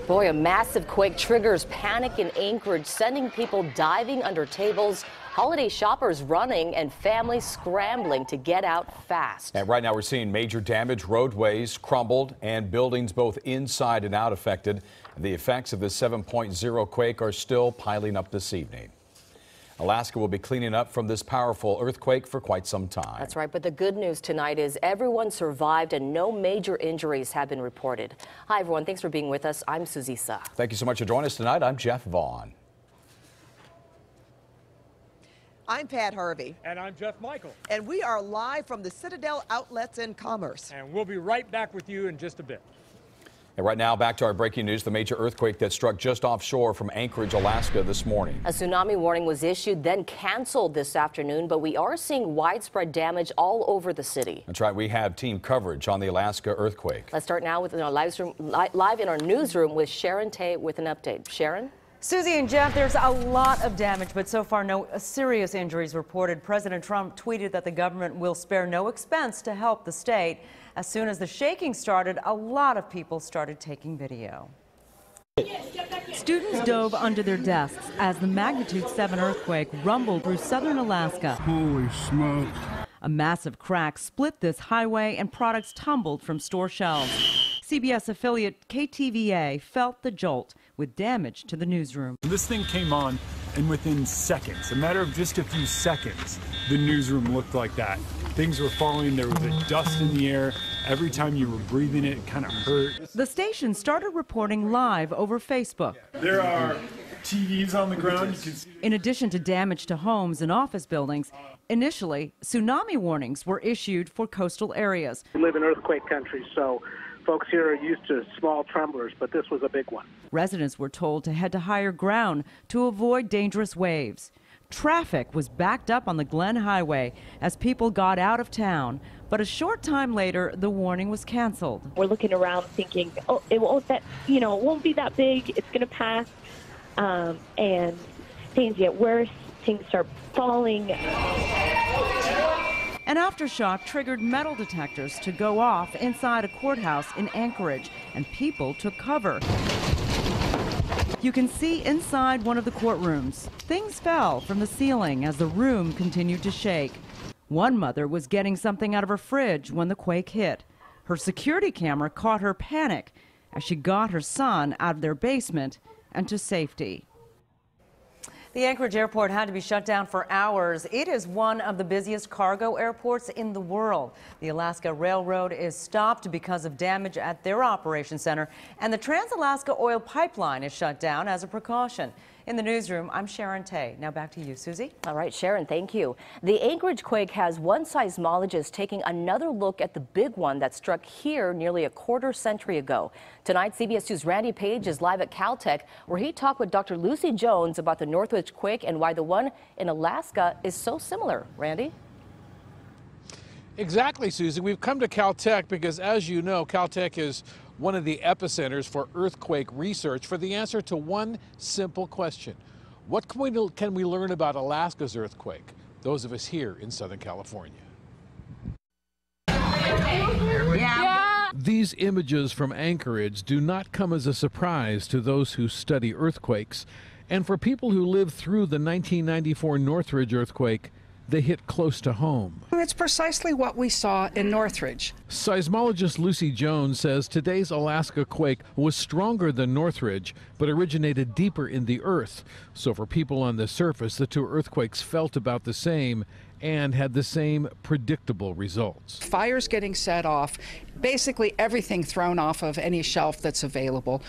Boy, a massive quake triggers panic in Anchorage, sending people diving under tables, holiday shoppers running, and families scrambling to get out fast. And right now we're seeing major damage, roadways crumbled, and buildings both inside and out affected. The effects of the 7.0 quake are still piling up this evening. Alaska will be cleaning up from this powerful earthquake for quite some time. That's right, but the good news tonight is everyone survived and no major injuries have been reported. Hi, everyone. Thanks for being with us. I'm Susie Sa. Thank you so much for joining us tonight. I'm Jeff Vaughn. I'm Pat Harvey. And I'm Jeff Michael. And we are live from the Citadel Outlets in Commerce. And we'll be right back with you in just a bit. And right now, back to our breaking news, the major earthquake that struck just offshore from Anchorage, Alaska this morning. A tsunami warning was issued, then canceled this afternoon, but we are seeing widespread damage all over the city. That's right. We have team coverage on the Alaska earthquake. Let's start now with live in our newsroom with Sharon Tay with an update. Sharon? Susie and Jeff, there's a lot of damage, but so far no serious injuries reported. President Trump tweeted that the government will spare no expense to help the state. As soon as the shaking started, a lot of people started taking video. Students dove under their desks as the magnitude 7 earthquake rumbled through southern Alaska. Holy smoke. A massive crack split this highway and products tumbled from store shelves. CBS affiliate KTVA felt the jolt with damage to the newsroom. This thing came on, and within seconds, a matter of just a few seconds, the newsroom looked like that. Things were falling, there was a dust in the air. Every time you were breathing it kind of hurt. The station started reporting live over Facebook. There are TVs on the ground. You can see. In addition to damage to homes and office buildings, initially, tsunami warnings were issued for coastal areas. We live in earthquake country, so folks here are used to small tremblers, but this was a big one. Residents were told to head to higher ground to avoid dangerous waves. Traffic was backed up on the Glen Highway as people got out of town, but a short time later, the warning was canceled. We're looking around thinking, oh, it won't be that big, it's going to pass, and things get worse, things start falling. An aftershock triggered metal detectors to go off inside a courthouse in Anchorage, and people took cover. You can see inside one of the courtrooms. Things fell from the ceiling as the room continued to shake. One mother was getting something out of her fridge when the quake hit. Her security camera caught her panic as she got her son out of their basement and to safety. The Anchorage airport had to be shut down for hours. It is one of the busiest cargo airports in the world. The Alaska Railroad is stopped because of damage at their operations center, and the Trans-Alaska Oil Pipeline is shut down as a precaution. In the newsroom, I'm Sharon Tay. Now back to you, Susie. All right, Sharon, thank you. The Anchorage quake has one seismologist taking another look at the big one that struck here nearly a quarter century ago. Tonight, CBS2's Randy Page is live at Caltech, where he talked with Dr. Lucy Jones about the Northridge quake and why the one in Alaska is so similar. Randy? Exactly, Susie. We've come to Caltech because, as you know, Caltech is one of the epicenters for earthquake research for the answer to one simple question. What can we learn about Alaska's earthquake, those of us here in Southern California? Yeah. These images from Anchorage do not come as a surprise to those who study earthquakes. And for people who lived through the 1994 Northridge earthquake, they hit close to home. It's precisely what we saw in Northridge. Seismologist Lucy Jones says today's Alaska quake was stronger than Northridge, but originated deeper in the earth. So for people on the surface, the two earthquakes felt about the same and had the same predictable results. Fires getting set off, basically everything thrown off of any shelf that's available.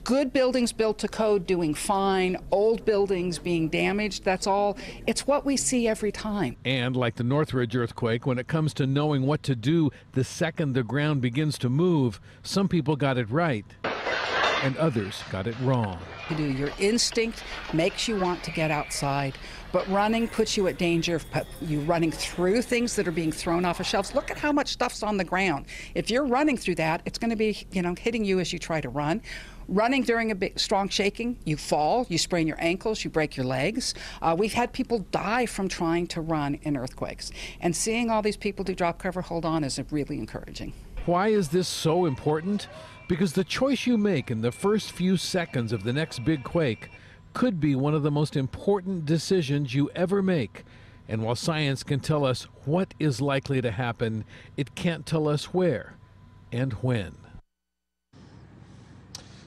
Good buildings built to code doing fine, old buildings being damaged, that's all. It's what we see every time. And like the Northridge earthquake, when it comes to knowing what to do the second the ground begins to move, some people got it right and others got it wrong. Your instinct makes you want to get outside, but running puts you at danger. You running through things that are being thrown off of shelves. Look at how much stuff's on the ground. If you're running through that, it's going to be, hitting you as you try to run. Running during a big, strong shaking, you fall, you sprain your ankles, you break your legs. We've had people die from trying to run in earthquakes. And seeing all these people do drop, cover, hold on is really encouraging. Why is this so important? Because the choice you make in the first few seconds of the next big quake could be one of the most important decisions you ever make. And while science can tell us what is likely to happen, it can't tell us where and when.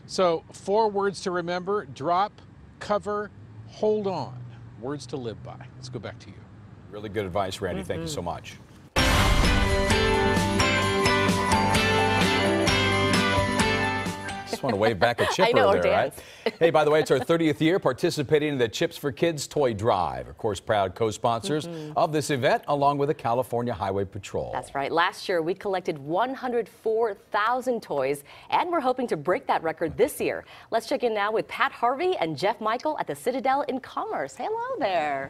So, 4 words to remember: drop, cover, hold on. Words to live by. Let's go back to you. Really good advice, Randy. Thank you so much. Just want to wave back a chipper I know, there, right? dance. Hey, by the way, it's our 30th year participating in the Chips for Kids Toy Drive. Of course, proud co-sponsors of this event, along with the California Highway Patrol. That's right. Last year, we collected 104,000 toys, and we're hoping to break that record this year. Let's check in now with Pat Harvey and Jeff Michael at the Citadel in Commerce. Hello there.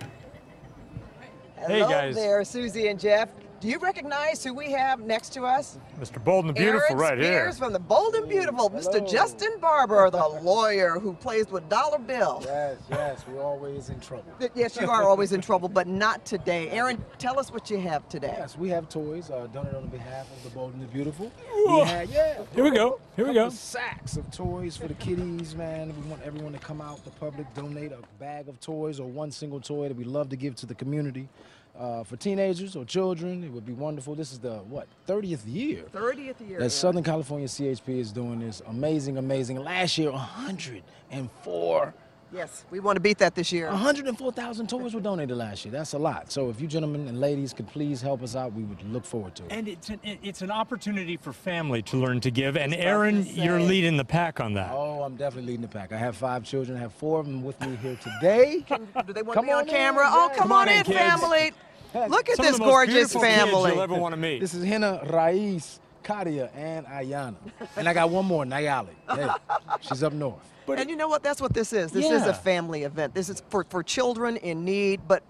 Hey, Hello guys. there, Susie and Jeff. Do you recognize who we have next to us? Mr. Bold and the Beautiful Aaron right here. Spears from the Bold and Beautiful, Mr. Justin Barber, the lawyer who plays with Dollar Bill. Yes, we're always in trouble. Yes, you are always in trouble, but not today. Aaron, tell us what you have today. Yes, we have toys donated on behalf of the Bold and the Beautiful. Ooh. Here we go. Here we go. Sacks of toys for the kiddies, man. We want everyone to come out, the public, donate a bag of toys or one single toy that we love to give to the community. For teenagers or children, it would be wonderful. This is the, 30th year? 30th year. That Southern California CHP is doing this. Amazing, amazing. Last year, 104. Yes, we want to beat that this year. 104,000 toys were donated last year. That's a lot. So if you gentlemen and ladies could please help us out, we would look forward to it. And it's an opportunity for family to learn to give. And Aaron, you're leading the pack on that. Oh, I'm definitely leading the pack. I have 5 children. I have 4 of them with me here today. Do they want to be on camera? Oh, come on in, kids. family. Look at Some of this the most gorgeous beautiful kids family. you'll ever want to meet. This is Hina, Raiz, Kadia, and Ayana. And I got one more, Nayali. Hey, she's up north. And you know what? That's what this is. This is a family event. This is for children in need, but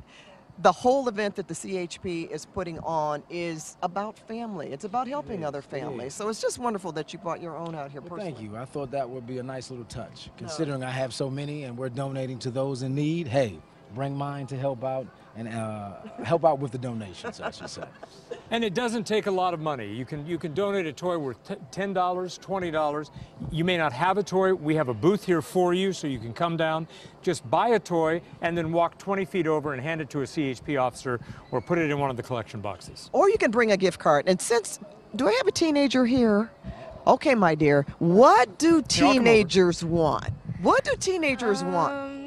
the whole event that the CHP is putting on is about family. It's about helping other families. So it's just wonderful that you brought your own out here personally. Thank you. I thought that would be a nice little touch. Considering I have so many and we're donating to those in need, hey, bring mine to help out and help out with the donations, I should say. And it doesn't take a lot of money. You can donate a toy worth $10, $20. You may not have a toy. We have a booth here for you, so you can come down, just buy a toy, and then walk 20 feet over and hand it to a CHP officer or put it in one of the collection boxes. Or you can bring a gift card. And do I have a teenager here? Okay, my dear. What do teenagers want? What do teenagers want?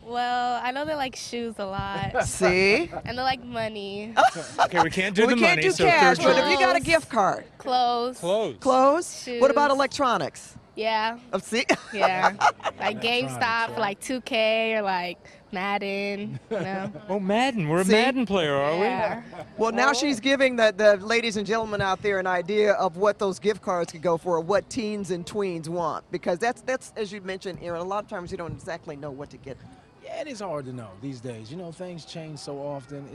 Well, I know they like shoes a lot. See? And they like money. Okay, we can't do the we money. can't do cash, but if you got a gift card. Clothes. Clothes? Shoes. What about electronics? Yeah. See? Yeah. Like GameStop for like 2K or like Madden, you know. Oh, Madden. We're a Madden player, are Yeah. Well, now she's giving the ladies and gentlemen out there an idea of what those gift cards could go for, what teens and tweens want. Because that's as you mentioned, Aaron, a lot of times you don't exactly know what to get. Yeah, it is hard to know these days. You know, things change so often.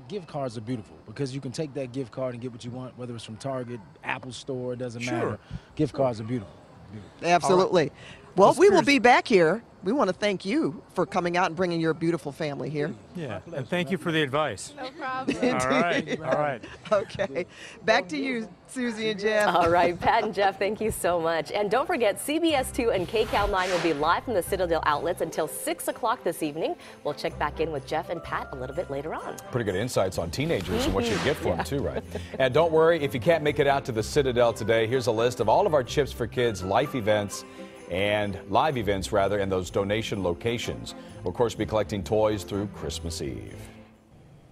Gift cards are beautiful because you can take that gift card and get what you want, whether it's from Target, Apple Store, it doesn't matter. Gift cards are beautiful. Absolutely. Well, we will be back here. We want to thank you for coming out and bringing your beautiful family here. Yeah, and thank you for the advice. No problem. All right, all right. Okay. Back to you, Susie and Jeff. All right, Pat and Jeff, thank you so much. And don't forget, CBS2 and KCAL9 will be live from the Citadel Outlets until 6 o'clock this evening. We'll check back in with Jeff and Pat a little bit later on. Pretty good insights on teenagers and what you get for them, too, right? And don't worry, if you can't make it out to the Citadel today, here's a list of all of our Chips for Kids live events and those donation locations. We'll, of course, be collecting toys through Christmas Eve.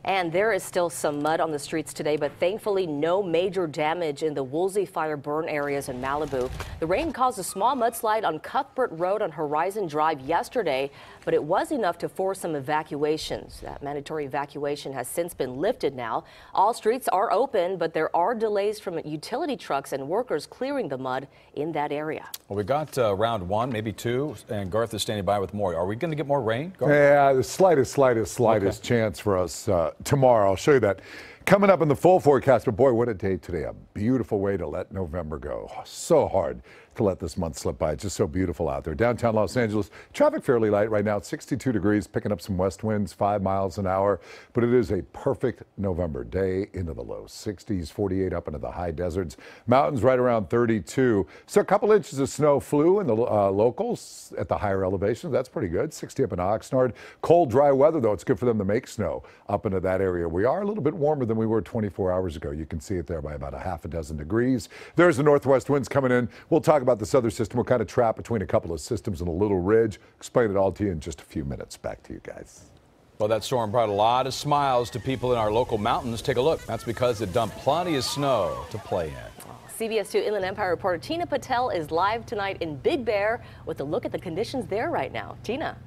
And there is still some mud on the streets today, but thankfully no major damage in the Woolsey fire burn areas in Malibu. The rain caused a small mudslide on Cuthbert Road on Horizon Drive yesterday, but it was enough to force some evacuations. That mandatory evacuation has since been lifted now. All streets are open, but there are delays from utility trucks and workers clearing the mud in that area. Well, we got round 1, maybe 2, and Garth is standing by with more. Are we going to get more rain, Garth? Yeah, the slightest chance for us tomorrow. I'll show you that. Coming up in the full forecast, but boy, what a day today. A beautiful way to let November go. So hard to let this month slip by. It's just so beautiful out there. Downtown Los Angeles, traffic fairly light right now. It's 62 degrees, picking up some west winds, 5 miles an hour. But it is a perfect November day into the low 60s, 48 up into the high deserts. Mountains right around 32. So a couple inches of snow flew in the locals at the higher elevations. That's pretty good. 60 up in Oxnard. Cold, dry weather, though. It's good for them to make snow up into that area. We are a little bit warmer than we were 24 hours ago. You can see it there by about a half a dozen degrees. There's the northwest winds coming in. We'll talk about this other system. We're kind of trapped between a couple of systems and a little ridge. Explain it all to you in just a few minutes. Back to you guys. Well, that storm brought a lot of smiles to people in our local mountains. Take a look. That's because it dumped plenty of snow to play in. CBS2 Inland Empire reporter Tina Patel is live tonight in Big Bear with a look at the conditions there right now. Tina.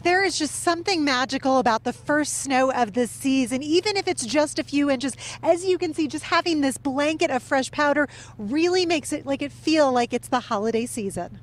There is just something magical about the first snow of the season, even if it's just a few inches. As you can see, just having this blanket of fresh powder really makes it feel like it's the holiday season.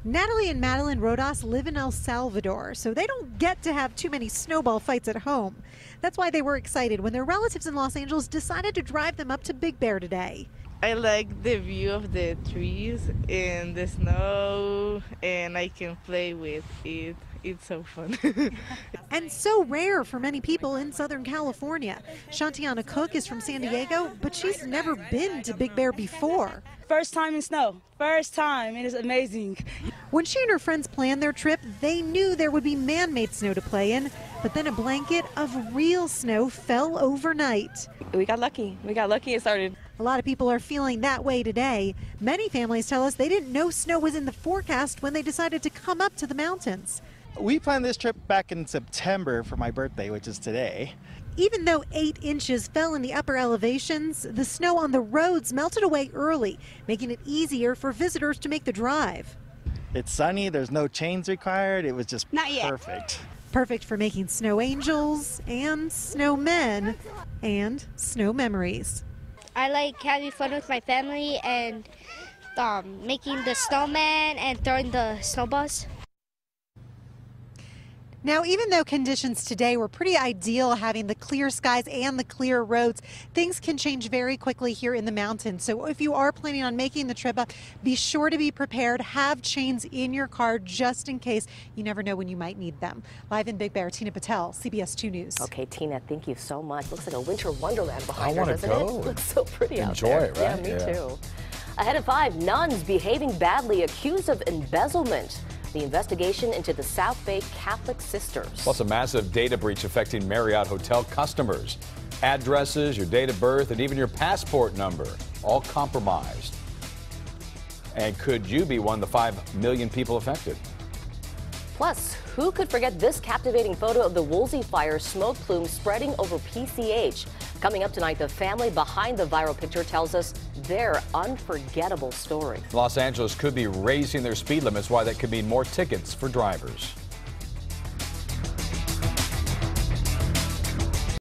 Natalie and Madeline Rodas live in El Salvador, so they don't get to have too many snowball fights at home. That's why they were excited when their relatives in Los Angeles decided to drive them up to Big Bear today. I like the view of the trees and the snow, and I can play with it. It's so fun. And so rare for many people in Southern California. Shantiana Cook is from San Diego, but she's never been to Big Bear before. First time in snow. First time. It is amazing. When she and her friends planned their trip, they knew there would be man-made snow to play in, but then a blanket of real snow fell overnight. We got lucky. It started. A lot of people are feeling that way today. Many families tell us they didn't know snow was in the forecast when they decided to come up to the mountains. We planned this trip back in September for my birthday, which is today. Even though 8 inches fell in the upper elevations, the snow on the roads melted away early, making it easier for visitors to make the drive. It's sunny, there's no chains required. It was just perfect. Perfect for making snow angels and snowmen and snow memories. I like having fun with my family and making the snowman and throwing the snowballs. Now, even though conditions today were pretty ideal, having the clear skies and the clear roads, things can change very quickly here in the mountains. So if you are planning on making the trip up, be sure to be prepared. Have chains in your car just in case. You never know when you might need them. Live in Big Bear, Tina Patel, CBS 2 News. Okay, Tina, thank you so much. Looks like a winter wonderland behind her, doesn't go. it? Looks so pretty out Enjoy there. it, right? Yeah, me too. Ahead at 5, nuns behaving badly accused of embezzlement. The investigation into the South Bay Catholic Sisters. Plus a massive data breach affecting Marriott hotel customers. Addresses, your date of birth, and even your passport number, all compromised. And could you be one of the 5 million people affected? Plus, who could forget this captivating photo of the Woolsey fire smoke plume spreading over PCH? Coming up tonight, the family behind the viral picture tells us their unforgettable story. Los Angeles could be raising their speed limits. Why that could mean more tickets for drivers.